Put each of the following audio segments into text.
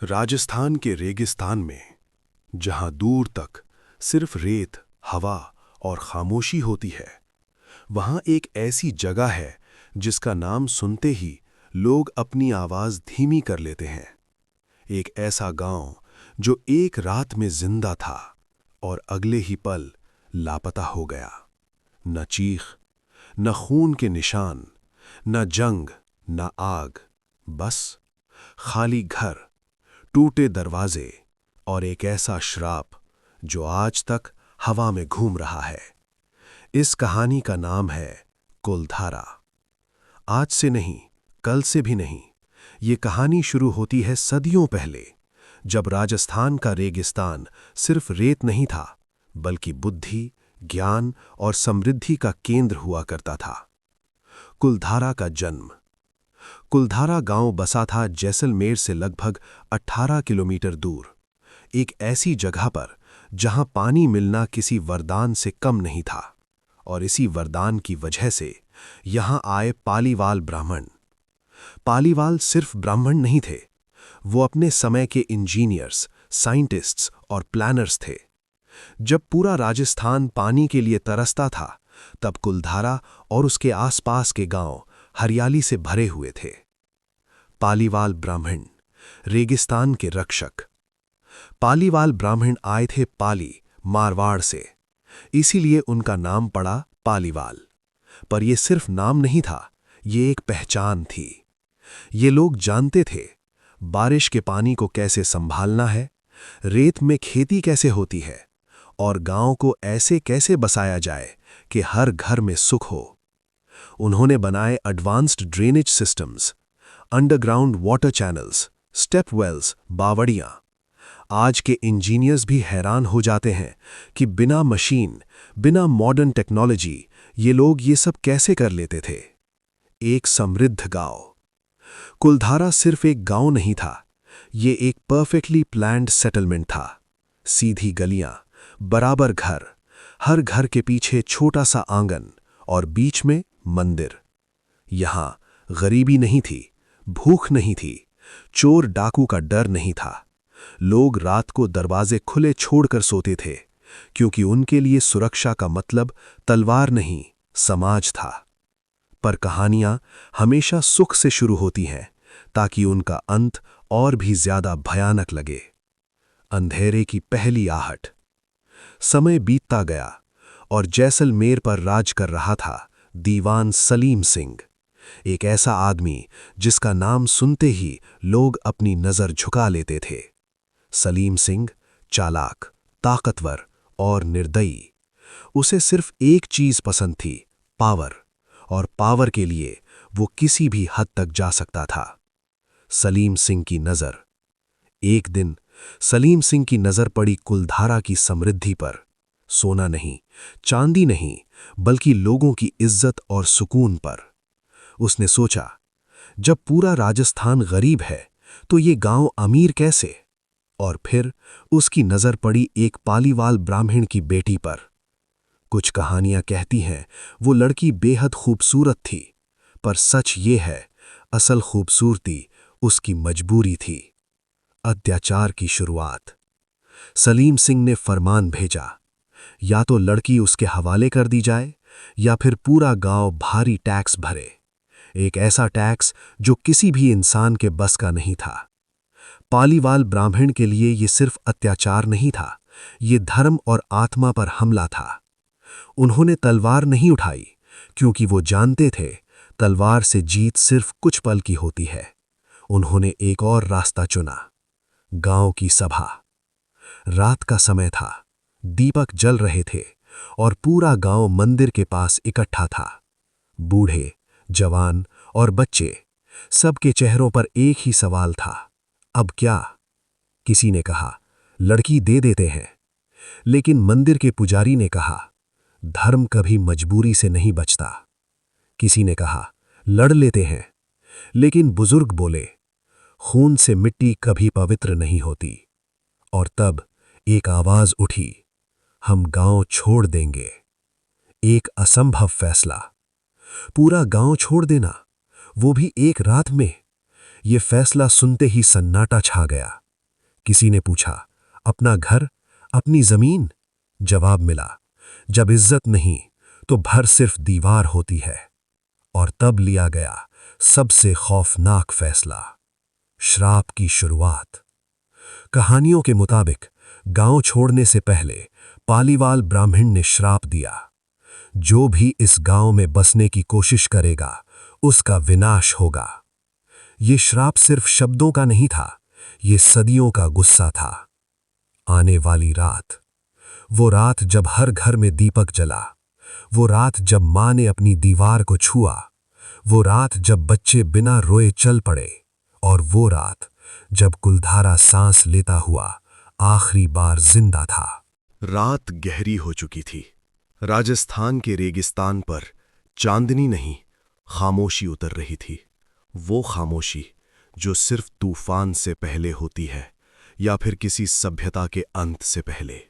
राजस्थान के रेगिस्तान में, जहां दूर तक सिर्फ रेत, हवा और खामोशी होती है, वहां एक ऐसी जगह है जिसका नाम सुनते ही लोग अपनी आवाज धीमी कर लेते हैं। एक ऐसा गांव जो एक रात में जिंदा था और अगले ही पल लापता हो गया। न चीख, न खून के निशान, न जंग, न आग, बस खाली घर, टूटे दरवाजे और एक ऐसा श्राप जो आज तक हवा में घूम रहा है। इस कहानी का नाम है कुलधारा। आज से नहीं, कल से भी नहीं, ये कहानी शुरू होती है सदियों पहले, जब राजस्थान का रेगिस्तान सिर्फ रेत नहीं था, बल्कि बुद्धि, ज्ञान और समृद्धि का केंद्र हुआ करता था। कुलधारा का जन्म। कुलधारा गांव बसा था जैसलमेर से लगभग 18 किलोमीटर दूर, एक ऐसी जगह पर जहां पानी मिलना किसी वरदान से कम नहीं था, और इसी वरदान की वजह से यहां आए पालीवाल ब्राह्मण। पालीवाल सिर्फ ब्राह्मण नहीं थे, वो अपने समय के इंजीनियर्स, साइंटिस्ट्स और प्लानर्स थे। जब पूरा राजस्थान पानी के लिए तरसता था, तब कुलधारा और उसके आसपास के गांव हरियाली से भरे हुए थे। पालीवाल ब्राह्मण, रेगिस्तान के रक्षक। पालीवाल ब्राह्मण आए थे पाली, मारवाड़ से, इसीलिए उनका नाम पड़ा पालीवाल। पर यह सिर्फ नाम नहीं था, ये एक पहचान थी। ये लोग जानते थे बारिश के पानी को कैसे संभालना है, रेत में खेती कैसे होती है, और गांव को ऐसे कैसे बसाया जाए कि हर घर में सुख हो। उन्होंने बनाए advanced drainage systems, underground water channels, step wells, बावड़ियां। आज के इंजीनियर्स भी हैरान हो जाते हैं कि बिना मशीन, बिना मॉडर्न टेक्नोलॉजी ये लोग ये सब कैसे कर लेते थे। एक समृद्ध गांव। कुलधारा सिर्फ एक गांव नहीं था, ये एक परफेक्टली प्लान्ड सेटलमेंट था। सीधी गलियां, बराबर घर, हर घर के पीछे छोटा सा आंगन और बीच में मंदिर। यहां गरीबी नहीं थी, भूख नहीं थी, चोर डाकू का डर नहीं था। लोग रात को दरवाजे खुले छोड़कर सोते थे, क्योंकि उनके लिए सुरक्षा का मतलब तलवार नहीं, समाज था। पर कहानियां हमेशा सुख से शुरू होती हैं, ताकि उनका अंत और भी ज्यादा भयानक लगे। अंधेरे की पहली आहट। समय बीतता गया और जैसलमेर पर राज कर रहा था दीवान सलीम सिंह, एक ऐसा आदमी जिसका नाम सुनते ही लोग अपनी नजर झुका लेते थे। सलीम सिंह चालाक, ताकतवर और निर्दयी। उसे सिर्फ एक चीज पसंद थी, पावर, और पावर के लिए वो किसी भी हद तक जा सकता था। सलीम सिंह की नजर। एक दिन सलीम सिंह की नजर पड़ी कुलधारा की समृद्धि पर। सोना नहीं, चांदी नहीं, बल्कि लोगों की इज्जत और सुकून पर। उसने सोचा, जब पूरा राजस्थान गरीब है तो ये गांव अमीर कैसे। और फिर उसकी नजर पड़ी एक पालीवाल ब्राह्मण की बेटी पर। कुछ कहानियां कहती हैं वो लड़की बेहद खूबसूरत थी, पर सच ये है, असल खूबसूरती उसकी मजबूरी थी। अत्याचार की शुरुआत। सलीम सिंह ने फरमान भेजा, या तो लड़की उसके हवाले कर दी जाए, या फिर पूरा गांव भारी टैक्स भरे। एक ऐसा टैक्स जो किसी भी इंसान के बस का नहीं था। पालीवाल ब्राह्मण के लिए यह सिर्फ अत्याचार नहीं था, ये धर्म और आत्मा पर हमला था। उन्होंने तलवार नहीं उठाई, क्योंकि वो जानते थे तलवार से जीत सिर्फ कुछ पल की होती है। उन्होंने एक और रास्ता चुना, गांव की सभा। रात का समय था, दीपक जल रहे थे और पूरा गांव मंदिर के पास इकट्ठा था। बूढ़े, जवान और बच्चे, सबके चेहरों पर एक ही सवाल था, अब क्या। किसी ने कहा, लड़की दे देते हैं। लेकिन मंदिर के पुजारी ने कहा, धर्म कभी मजबूरी से नहीं बचता। किसी ने कहा, लड़ लेते हैं। लेकिन बुजुर्ग बोले, खून से मिट्टी कभी पवित्र नहीं होती। और तब एक आवाज उठी, हम गांव छोड़ देंगे। एक असंभव फैसला। पूरा गांव छोड़ देना, वो भी एक रात में। ये फैसला सुनते ही सन्नाटा छा गया। किसी ने पूछा, अपना घर, अपनी जमीन? जवाब मिला, जब इज्जत नहीं तो भर सिर्फ दीवार होती है। और तब लिया गया सबसे खौफनाक फैसला, श्राप की शुरुआत। कहानियों के मुताबिक गांव छोड़ने से पहले पालीवाल ब्राह्मण ने श्राप दिया, जो भी इस गांव में बसने की कोशिश करेगा उसका विनाश होगा। ये श्राप सिर्फ शब्दों का नहीं था, ये सदियों का गुस्सा था। आने वाली रात, वो रात जब हर घर में दीपक जला, वो रात जब मां ने अपनी दीवार को छुआ, वो रात जब बच्चे बिना रोए चल पड़े, और वो रात जब कुलधारा सांस लेता हुआ आखिरी बार जिंदा था। रात गहरी हो चुकी थी। राजस्थान के रेगिस्तान पर चांदनी नहीं, खामोशी उतर रही थी। वो खामोशी जो सिर्फ तूफान से पहले होती है या फिर किसी सभ्यता के अंत से पहले।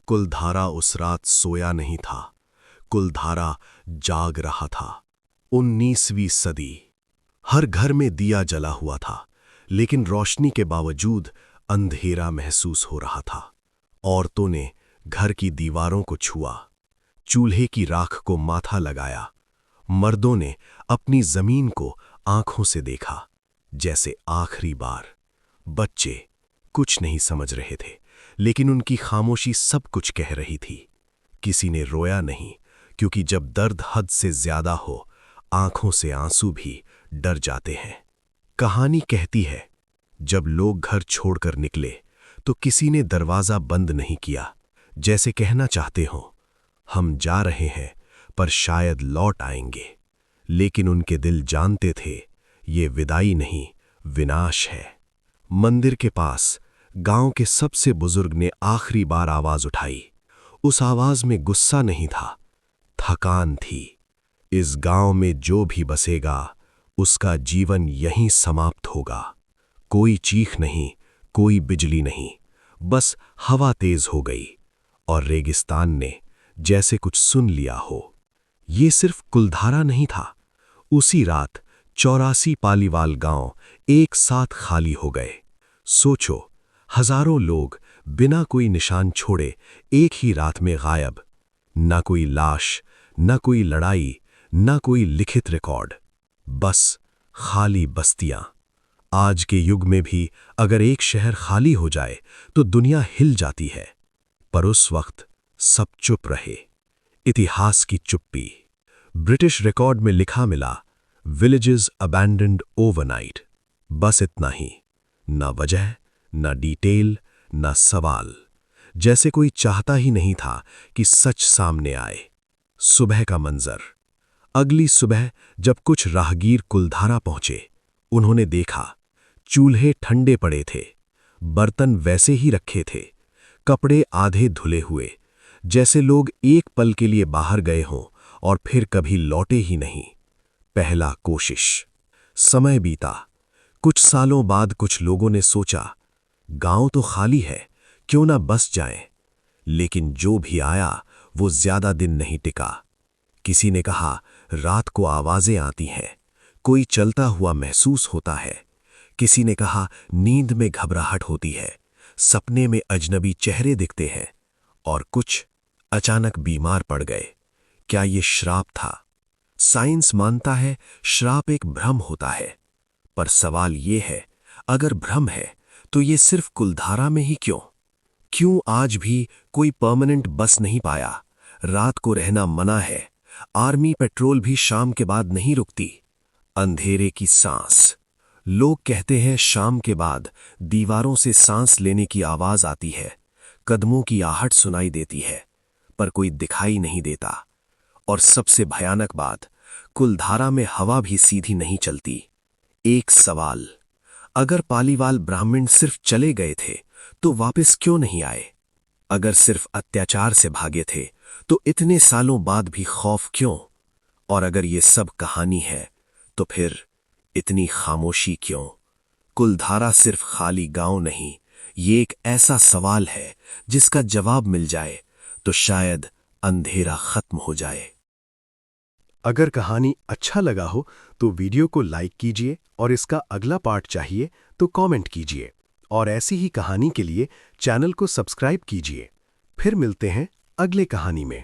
कुलधारा उस रात सोया नहीं था, कुलधारा जाग रहा था। 19वीं सदी। हर घर में दिया जला हुआ था, लेकिन रोशनी के बावजूद अंधेरा महसूस हो रहा था। औरतों ने घर की दीवारों को छुआ, चूल्हे की राख को माथा लगाया। मर्दों ने अपनी जमीन को आंखों से देखा, जैसे आखिरी बार। बच्चे कुछ नहीं समझ रहे थे, लेकिन उनकी खामोशी सब कुछ कह रही थी। किसी ने रोया नहीं, क्योंकि जब दर्द हद से ज्यादा हो, आंखों से आंसू भी डर जाते हैं। कहानी कहती है, जब लोग घर छोड़कर निकले तो किसी ने दरवाजा बंद नहीं किया, जैसे कहना चाहते हो, हम जा रहे हैं पर शायद लौट आएंगे। लेकिन उनके दिल जानते थे, ये विदाई नहीं, विनाश है। मंदिर के पास गांव के सबसे बुजुर्ग ने आखिरी बार आवाज उठाई। उस आवाज में गुस्सा नहीं था, थकान थी। इस गांव में जो भी बसेगा उसका जीवन यहीं समाप्त होगा। कोई चीख नहीं, कोई बिजली नहीं, बस हवा तेज हो गई और रेगिस्तान ने जैसे कुछ सुन लिया हो। ये सिर्फ कुलधारा नहीं था। उसी रात 84 पालीवाल गांव एक साथ खाली हो गए। सोचो, हजारों लोग बिना कोई निशान छोड़े एक ही रात में गायब। ना कोई लाश, ना कोई लड़ाई, ना कोई लिखित रिकॉर्ड, बस खाली बस्तियां। आज के युग में भी अगर एक शहर खाली हो जाए तो दुनिया हिल जाती है, पर उस वक्त सब चुप रहे। इतिहास की चुप्पी। ब्रिटिश रिकॉर्ड में लिखा मिला, विलेजेस अबैंडन्ड ओवरनाइट। बस इतना ही, ना वजह, ना डिटेल, ना सवाल। जैसे कोई चाहता ही नहीं था कि सच सामने आए। सुबह का मंजर। अगली सुबह जब कुछ राहगीर कुलधारा पहुंचे, उन्होंने देखा चूल्हे ठंडे पड़े थे, बर्तन वैसे ही रखे थे, कपड़े आधे धुले हुए, जैसे लोग एक पल के लिए बाहर गए हों और फिर कभी लौटे ही नहीं। पहला कोशिश। समय बीता। कुछ सालों बाद कुछ लोगों ने सोचा, गांव तो खाली है, क्यों ना बस जाएं। लेकिन जो भी आया वो ज्यादा दिन नहीं टिका। किसी ने कहा, रात को आवाजें आती हैं, कोई चलता हुआ महसूस होता है। किसी ने कहा, नींद में घबराहट होती है, सपने में अजनबी चेहरे दिखते हैं। और कुछ अचानक बीमार पड़ गए। क्या ये श्राप था? साइंस मानता है श्राप एक भ्रम होता है, पर सवाल ये है, अगर भ्रम है तो ये सिर्फ कुलधारा में ही क्यों? क्यों आज भी कोई परमानेंट बस नहीं पाया? रात को रहना मना है, आर्मी पेट्रोल भी शाम के बाद नहीं रुकती। अंधेरे की सांस। लोग कहते हैं शाम के बाद दीवारों से सांस लेने की आवाज आती है, कदमों की आहट सुनाई देती है, पर कोई दिखाई नहीं देता। और सबसे भयानक बात, कुलधारा में हवा भी सीधी नहीं चलती। एक सवाल, अगर पालीवाल ब्राह्मण सिर्फ चले गए थे तो वापस क्यों नहीं आए? अगर सिर्फ अत्याचार से भागे थे तो इतने सालों बाद भी खौफ क्यों? और अगर ये सब कहानी है तो फिर इतनी खामोशी क्यों? कुलधारा सिर्फ खाली गांव नहीं, ये एक ऐसा सवाल है जिसका जवाब मिल जाए तो शायद अंधेरा खत्म हो जाए। अगर कहानी अच्छा लगा हो तो वीडियो को लाइक कीजिए और इसका अगला पार्ट चाहिए तो कमेंट कीजिए। और ऐसी ही कहानी के लिए चैनल को सब्सक्राइब कीजिए। फिर मिलते हैं अगले कहानी में।